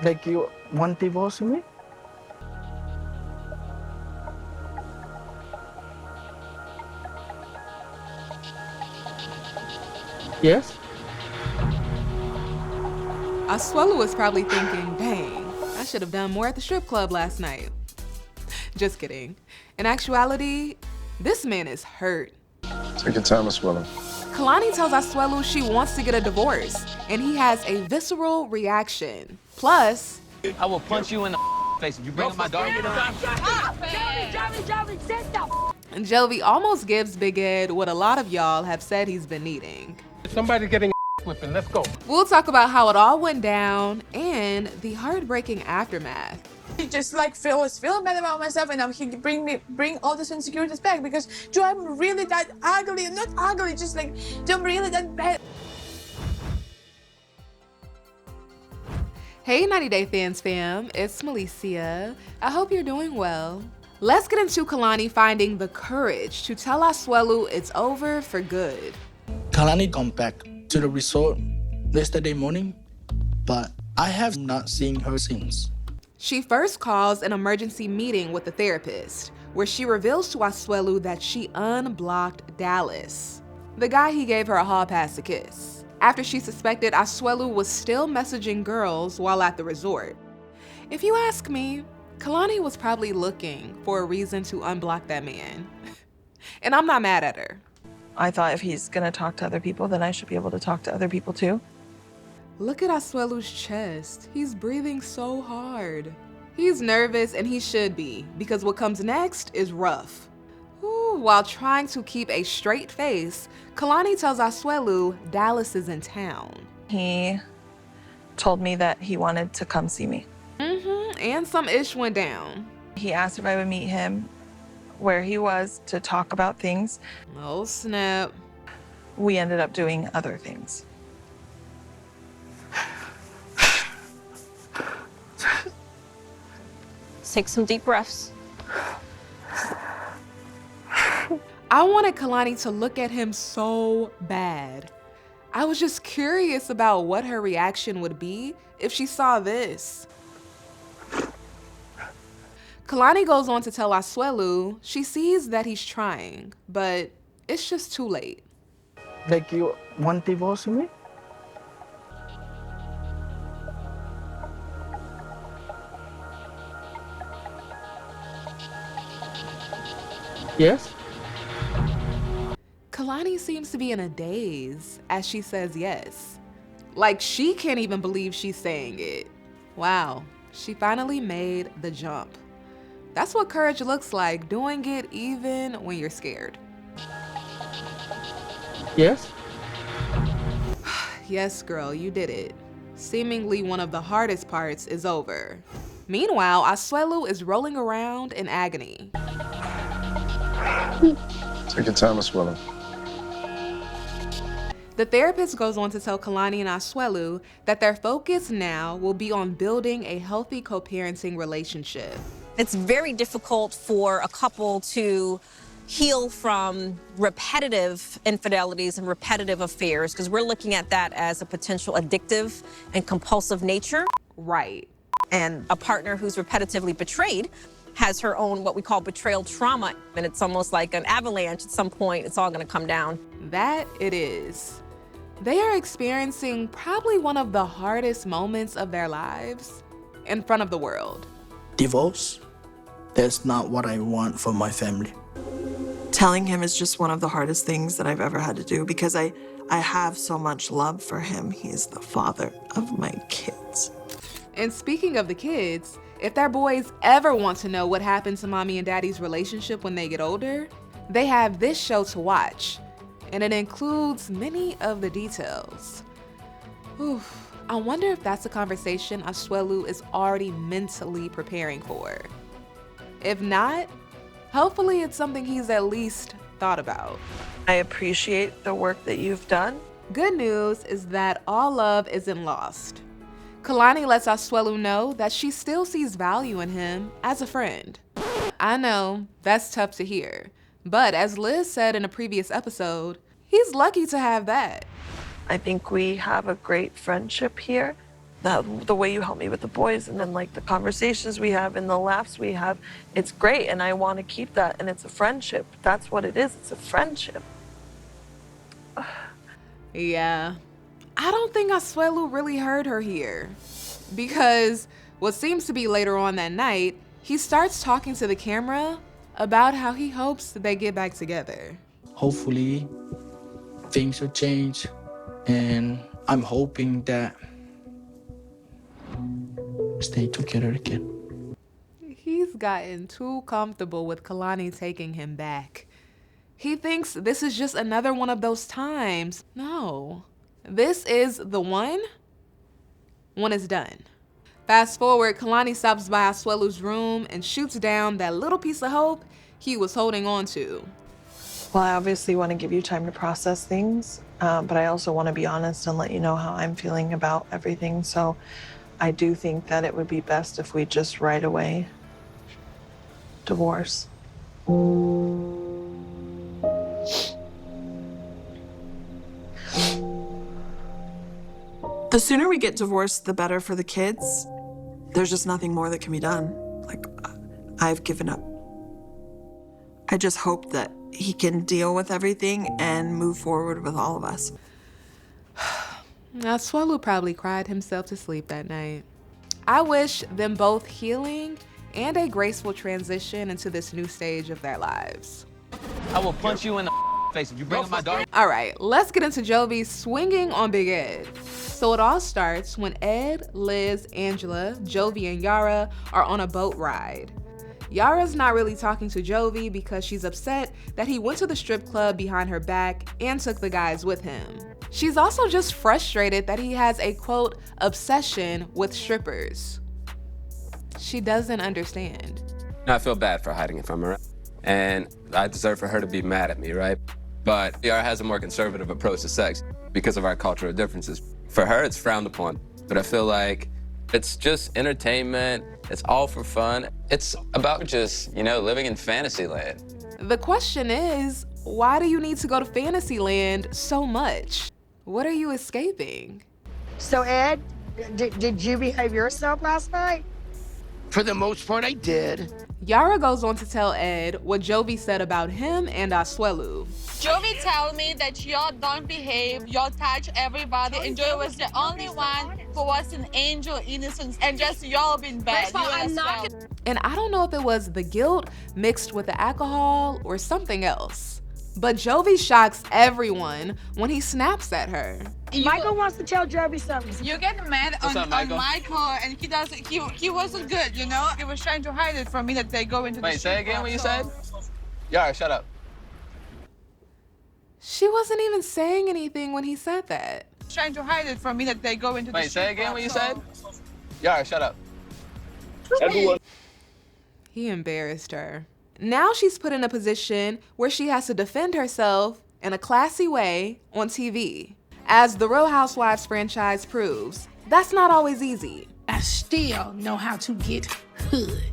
Like you want divorce me? Yes? Asuelu was probably thinking, dang, I should have done more at the strip club last night. Just kidding. In actuality, this man is hurt. Take your time, Asuelu. Kalani tells Asuelu she wants to get a divorce, and he has a visceral reaction. Plus, I will punch you in the face if you bring up my daughter. and Jovi almost gives Big Ed what a lot of y'all have said he's been needing. Somebody's getting whipping. Let's go. We'll talk about how it all went down and the heartbreaking aftermath. Just like was feeling bad about myself, and now he bring all these insecurities back because do I'm really that ugly? Not ugly, just like do I'm really that bad? Hey 90 Day Fans fam, it's Melicia. I hope you're doing well. Let's get into Kalani finding the courage to tell Asuelu it's over for good. Kalani come back to the resort yesterday morning, but I have not seen her since. She first calls an emergency meeting with the therapist, where she reveals to Asuelu that she unblocked Dallas, the guy he gave her a hall pass to kiss, after she suspected Asuelu was still messaging girls while at the resort. If you ask me, Kalani was probably looking for a reason to unblock that man. And I'm not mad at her. I thought if he's gonna talk to other people, then I should be able to talk to other people too. Look at Asuelu's chest. He's breathing so hard. He's nervous, and he should be, because what comes next is rough. Ooh, while trying to keep a straight face, Kalani tells Asuelu Dallas is in town. He told me that he wanted to come see me. And some ish went down. He asked if I would meet him where he was to talk about things. Oh snap. We ended up doing other things. Take some deep breaths. I wanted Kalani to look at him so bad. I was just curious about what her reaction would be if she saw this. Kalani goes on to tell Asuelu she sees that he's trying, but it's just too late. Like you want divorce me? Yes? Kalani seems to be in a daze as she says yes. Like she can't even believe she's saying it. Wow, she finally made the jump. That's what courage looks like, doing it even when you're scared. Yes? Yes, girl, you did it. Seemingly one of the hardest parts is over. Meanwhile, Asuelu is rolling around in agony. Take your time, Asuelu. The therapist goes on to tell Kalani and Asuelu that their focus now will be on building a healthy co-parenting relationship. It's very difficult for a couple to heal from repetitive infidelities and repetitive affairs because we're looking at that as a potential addictive and compulsive nature. Right. And a partner who's repetitively betrayed has her own what we call betrayal trauma, and it's almost like an avalanche. At some point, it's all gonna come down. That it is. They are experiencing probably one of the hardest moments of their lives in front of the world. Divorce? That's not what I want for my family. Telling him is just one of the hardest things that I've ever had to do because I have so much love for him. He is the father of my kids. And speaking of the kids, if their boys ever want to know what happened to mommy and daddy's relationship when they get older, they have this show to watch, and it includes many of the details. Oof, I wonder if that's a conversation Asuelu is already mentally preparing for. If not, hopefully it's something he's at least thought about. I appreciate the work that you've done. Good news is that all love isn't lost. Kalani lets Asuelu know that she still sees value in him as a friend. I know, that's tough to hear, but as Liz said in a previous episode, he's lucky to have that. I think we have a great friendship here, the way you help me with the boys, and then like the conversations we have and the laughs we have, it's great, and I want to keep that, and it's a friendship. That's what it is. It's a friendship. Yeah, I don't think Asuelu really heard her here, because what seems to be later on that night, he starts talking to the camera about how he hopes they get back together. Hopefully, things will change, and I'm hoping that stay together again. He's gotten too comfortable with Kalani taking him back. He thinks this is just another one of those times. No, this is the one when it's done. Fast forward, Kalani stops by Asuelu's room and shoots down that little piece of hope he was holding on to. Well, I obviously want to give you time to process things, but I also want to be honest and let you know how I'm feeling about everything. So I do think that it would be best if we just right away divorce. The sooner we get divorced, the better for the kids. There's just nothing more that can be done. Like, I've given up. I just hope that he can deal with everything and move forward with all of us. Asuelu probably cried himself to sleep that night. I wish them both healing and a graceful transition into this new stage of their lives. I will punch you in the face if you bring up my daughter. All right, let's get into Jovi swinging on Big Ed. So it all starts when Ed, Liz, Angela, Jovi, and Yara are on a boat ride. Yara's not really talking to Jovi because she's upset that he went to the strip club behind her back and took the guys with him. She's also just frustrated that he has a, quote, obsession with strippers. She doesn't understand. I feel bad for hiding it from her, and I deserve for her to be mad at me, right? But Yara has a more conservative approach to sex because of our cultural differences. For her, it's frowned upon, but I feel like it's just entertainment. It's all for fun. It's about just, living in fantasy land. The question is, why do you need to go to Fantasyland so much? What are you escaping? So Ed, did you behave yourself last night? For the most part, I did. Yara goes on to tell Ed what Jovi said about him and Asuelu. Jovi tell me that y'all don't behave, y'all touch everybody, and Jovi was the only one who was an angel innocence, and just y'all been bad. And I don't know if it was the guilt mixed with the alcohol or something else. But Jovi shocks everyone when he snaps at her. Michael wants to tell Jovi something. You get mad on Michael, and he wasn't good, He was trying to hide it from me that they go into the Wait, say again what you said? Yara, shut up. She wasn't even saying anything when he said that. Trying to hide it from me that they go into the Wait, say again what you said? Yara, shut up. He embarrassed her. Now she's put in a position where she has to defend herself in a classy way on TV. As the Real Housewives franchise proves, that's not always easy. I still know how to get hood.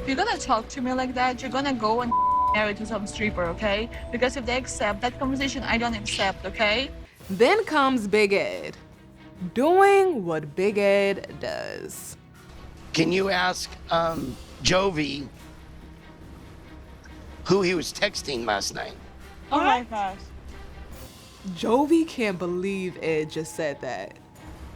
If you're gonna talk to me like that, you're gonna go and marry to some stripper, okay? Because if they accept that conversation, I don't accept, okay? Then comes Big Ed, doing what Big Ed does. Can you ask Jovi who he was texting last night? Oh my gosh. Jovi can't believe Ed just said that.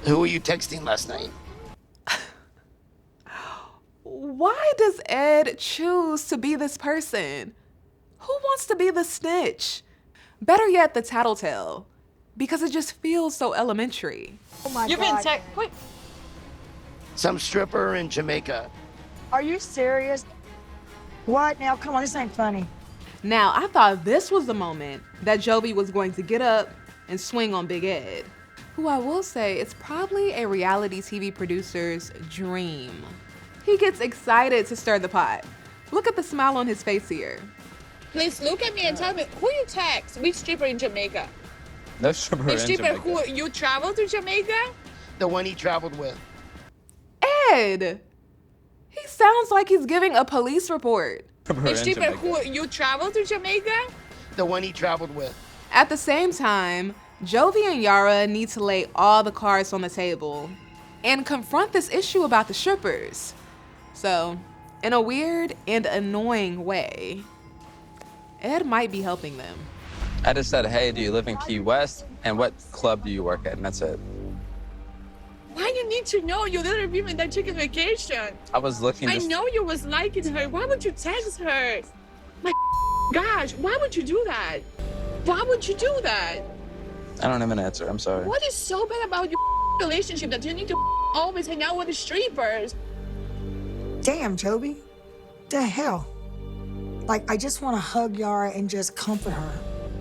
Who were you texting last night? Why does Ed choose to be this person? Who wants to be the snitch? Better yet, the tattletale, because it just feels so elementary. Oh my You've God. been Wait. Some stripper in Jamaica. Are you serious? What? Now, come on, this ain't funny. Now, I thought this was the moment that Jovi was going to get up and swing on Big Ed, who I will say is probably a reality TV producer's dream. He gets excited to stir the pot. Look at the smile on his face here. Please look at me and tell me who you text. Which stripper in Jamaica? No stripper The in stripper Jamaica. who you traveled to Jamaica? The one he traveled with. Ed! He sounds like he's giving a police report. The stripper who you traveled to Jamaica? The one he traveled with. At the same time, Jovi and Yara need to lay all the cards on the table. and confront this issue about the strippers. So, in a weird and annoying way, Ed might be helping them. I just said, hey, do you live in Key West? And what club do you work at? And that's it. Why you need to know? You literally been in that chicken vacation. I was looking. I know you was liking her. Why would you text her? My gosh, why would you do that? Why would you do that? I don't have an answer. I'm sorry. What is so bad about your relationship that you need to always hang out with the strippers? Damn, Jovi. The hell? Like, I just want to hug Yara and just comfort her.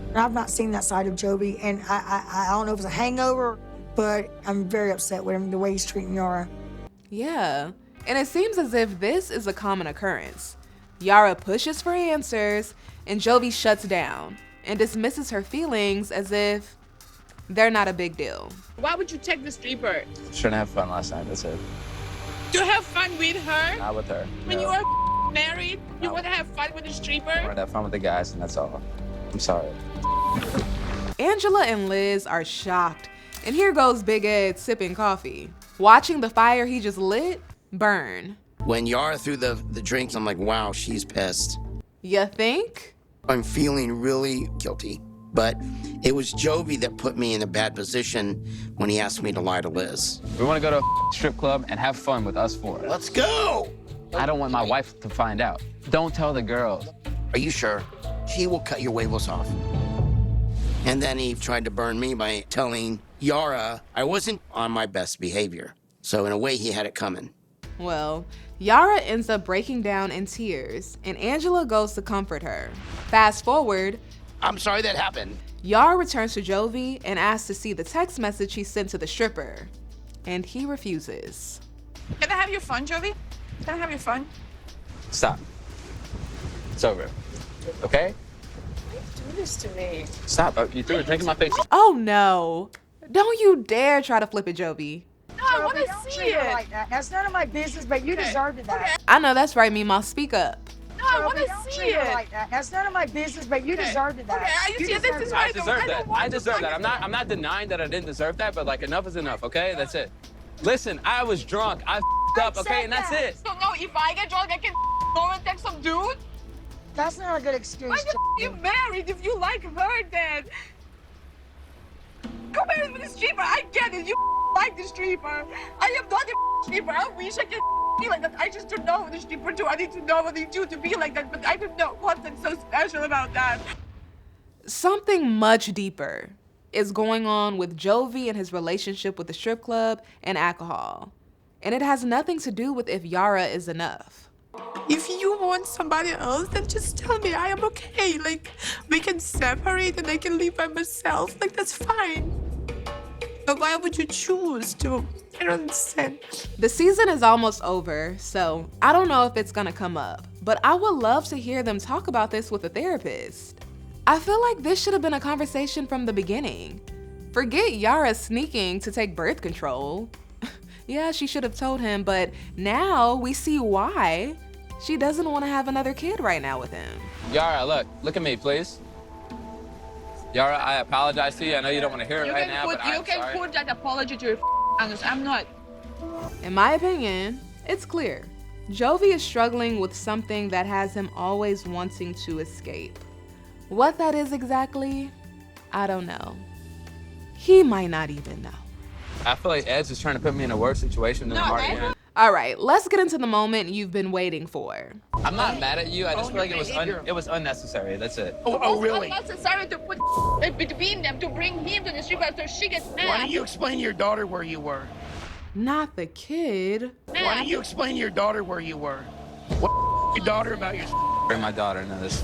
And I've not seen that side of Jovi, and I don't know if it's a hangover, but I'm very upset with him, the way he's treating Yara. Yeah, and it seems as if this is a common occurrence. Yara pushes for answers, and Jovi shuts down and dismisses her feelings as if they're not a big deal. Why would you take the stripper? Shouldn't have fun last night. That's it. To have fun with her? Not with her. When No. you are married, you want to have fun with the I stripper? want to have fun with the guys, and that's all. I'm sorry. Angela and Liz are shocked, and here goes Big Ed sipping coffee, watching the fire he just lit burn. When Yara threw the drinks, I'm like, wow, she's pissed. You think? I'm feeling really guilty. But it was Jovi that put me in a bad position when he asked me to lie to Liz. We want to go to a strip club and have fun with us four. Let's go! I don't want my wife to find out. Don't tell the girls. Are you sure? He will cut your huevos off. And then he tried to burn me by telling Yara I wasn't on my best behavior. So in a way, he had it coming. Well, Yara ends up breaking down in tears, and Angela goes to comfort her. Fast forward, I'm sorry that happened. Yara returns to Jovi and asks to see the text message he sent to the stripper, and he refuses. Can I have your fun, Jovi? Can I have your fun? Stop. It's over. Okay? Do this to me. Stop. You threw it. Taking my face. Oh no. Don't you dare try to flip it, Jovi. No, I want Don't to see treat her it. like that. That's none of my business, but you deserved that. Okay. I know that's right, Meemaw, speak up. No, I want Don't to see treat her it. like that. That's none of my business, but you deserved that. Okay, I see You it. This deserved is that. why I deserve that. don't want I to deserve that. fucking- I'm not denying that I didn't deserve that, but like enough is enough, okay? That's it. Listen, I was drunk. I f***ed up, okay? And that's it. So no, if I get drunk, I can go and text some dude? That's not a good excuse. Why you married if you like her then? Go married with a stripper. I get it. You like the stripper. I am not a stripper. I wish I could be like that. I just don't know what the stripper do. I need to know what they do to be like that, but I don't know what's so special about that. Something much deeper is going on with Jovi and his relationship with the strip club and alcohol. And it has nothing to do with if Yara is enough. If you want somebody else, then just tell me. I am okay. Like, we can separate and I can live by myself. Like, that's fine. But why would you choose to? I don't understand. The season is almost over, so I don't know if it's gonna come up, but I would love to hear them talk about this with a therapist. I feel like this should have been a conversation from the beginning. Forget Yara sneaking to take birth control. Yeah, she should have told him, but now we see why. She doesn't want to have another kid right now with him. Yara, look at me, please. Yara, I apologize to you. I know you don't want to hear it right now, but I'm sorry. put that apology to your honest. I'm not. In my opinion, it's clear. Jovi is struggling with something that has him always wanting to escape. What that is exactly, I don't know. He might not even know. I feel like Ed's just trying to put me in a worse situation than I'm already in. All right, let's get into the moment you've been waiting for. I'm not mad at you. I just feel like it was unnecessary. That's it. Oh, really? It's unnecessary to put between them to bring him to the strip club so she gets mad. Why don't you explain to your daughter where you were? Not the kid. Why don't you explain to your daughter where you were? What your daughter about your Bring my daughter into this.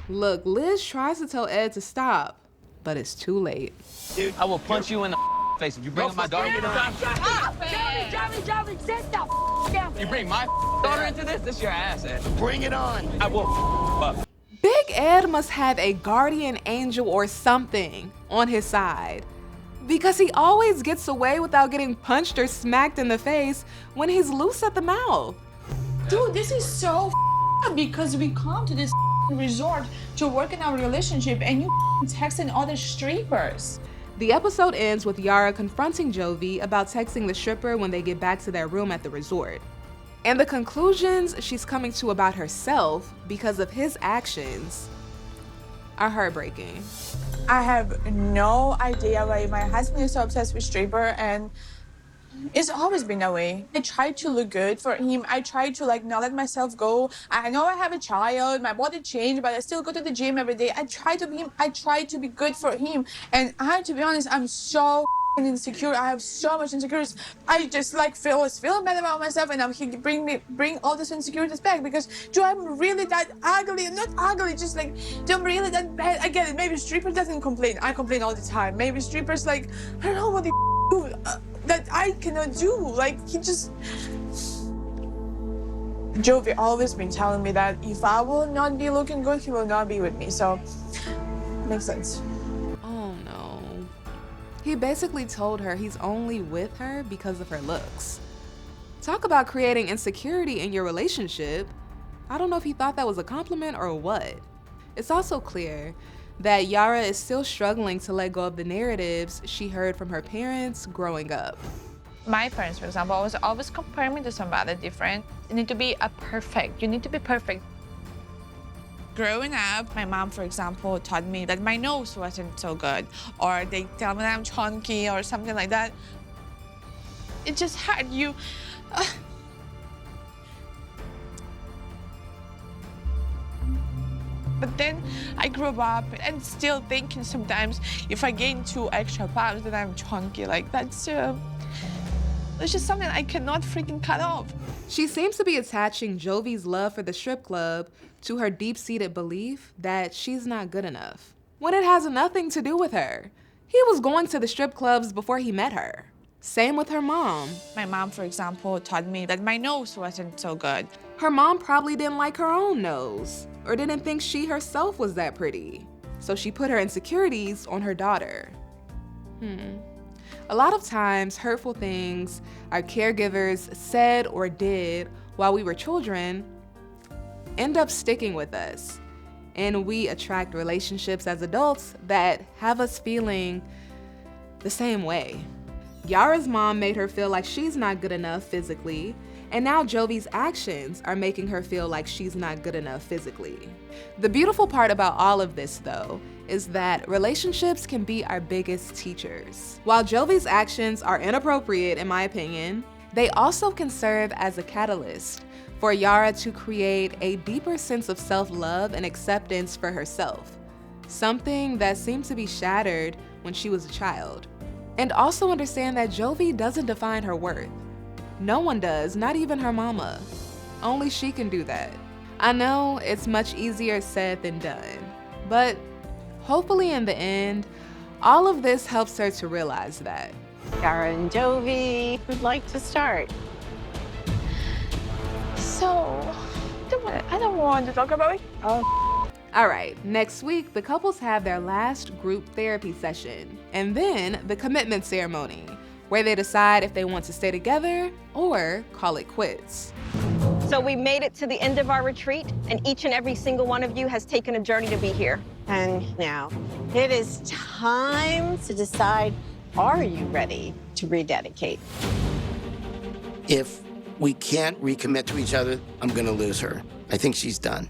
Look, Liz tries to tell Ed to stop, but it's too late. Dude, I will punch you in the face if you bring up my daughter. Jovi, sit down. You bring my daughter into this? This your ass, Ed. bring it on. I will up. Big Ed must have a guardian angel or something on his side, because he always gets away without getting punched or smacked in the face when he's loose at the mouth. Dude, this is so because we come to this resort to work in our relationship and you texting other strippers. The episode ends with Yara confronting Jovi about texting the stripper when they get back to their room at the resort. And the conclusions she's coming to about herself because of his actions are heartbreaking. I have no idea why my husband is so obsessed with stripper, and it's always been that way. I try to look good for him. I try to not let myself go. I know I have a child, my body changed, but I still go to the gym every day. I try to be good for him. And to be honest, I'm so insecure. I have so much insecurities. I just was feeling bad about myself, and he bring all these insecurities back because do I'm really that ugly? Not ugly, just do I'm really that bad? I get it. Maybe stripper doesn't complain. I complain all the time. Maybe strippers I don't know what they do that I cannot do. He just. Jovi always been telling me that if I will not be looking good, he will not be with me. So makes sense. He basically told her he's only with her because of her looks. Talk about creating insecurity in your relationship. I don't know if he thought that was a compliment or what. It's also clear that Yara is still struggling to let go of the narratives she heard from her parents growing up. My parents, for example, always compare me to somebody different. You need to be perfect. You need to be perfect. Growing up, my mom, for example, taught me that my nose wasn't so good, or they tell me that I'm chunky or something like that. It just hurt you. But then I grew up and still thinking sometimes if I gain 2 extra pounds that I'm chunky. That's just something I cannot freaking cut off. She seems to be attaching Jovi's love for the strip club to her deep-seated belief that she's not good enough, when it has nothing to do with her. He was going to the strip clubs before he met her. Same with her mom. My mom, for example, taught me that my nose wasn't so good. Her mom probably didn't like her own nose, or didn't think she herself was that pretty. So she put her insecurities on her daughter. A lot of times, hurtful things our caregivers said or did while we were children end up sticking with us, and we attract relationships as adults that have us feeling the same way. Yara's mom made her feel like she's not good enough physically, and now Jovi's actions are making her feel like she's not good enough physically. The beautiful part about all of this, though, is that relationships can be our biggest teachers. While Jovi's actions are inappropriate, in my opinion, they also can serve as a catalyst for Yara to create a deeper sense of self-love and acceptance for herself, something that seemed to be shattered when she was a child. And also understand that Jovi doesn't define her worth. No one does, not even her mama. Only she can do that. I know it's much easier said than done, but hopefully in the end, all of this helps her to realize that. Yara and Jovi would like to start. So, I don't want to talk about it. All right, next week, the couples have their last group therapy session, and then the commitment ceremony, where they decide if they want to stay together or call it quits. So we made it to the end of our retreat, and each and every single one of you has taken a journey to be here. And now it is time to decide, are you ready to rededicate? If we can't recommit to each other, I'm gonna lose her. I think she's done.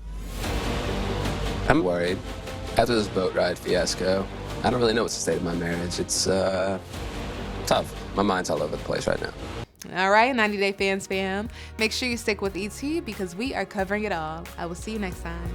I'm worried. After this boat ride fiasco, I don't really know what's the state of my marriage. It's tough. My mind's all over the place right now. All right, 90 Day Fans fam, make sure you stick with ET because we are covering it all. I will see you next time.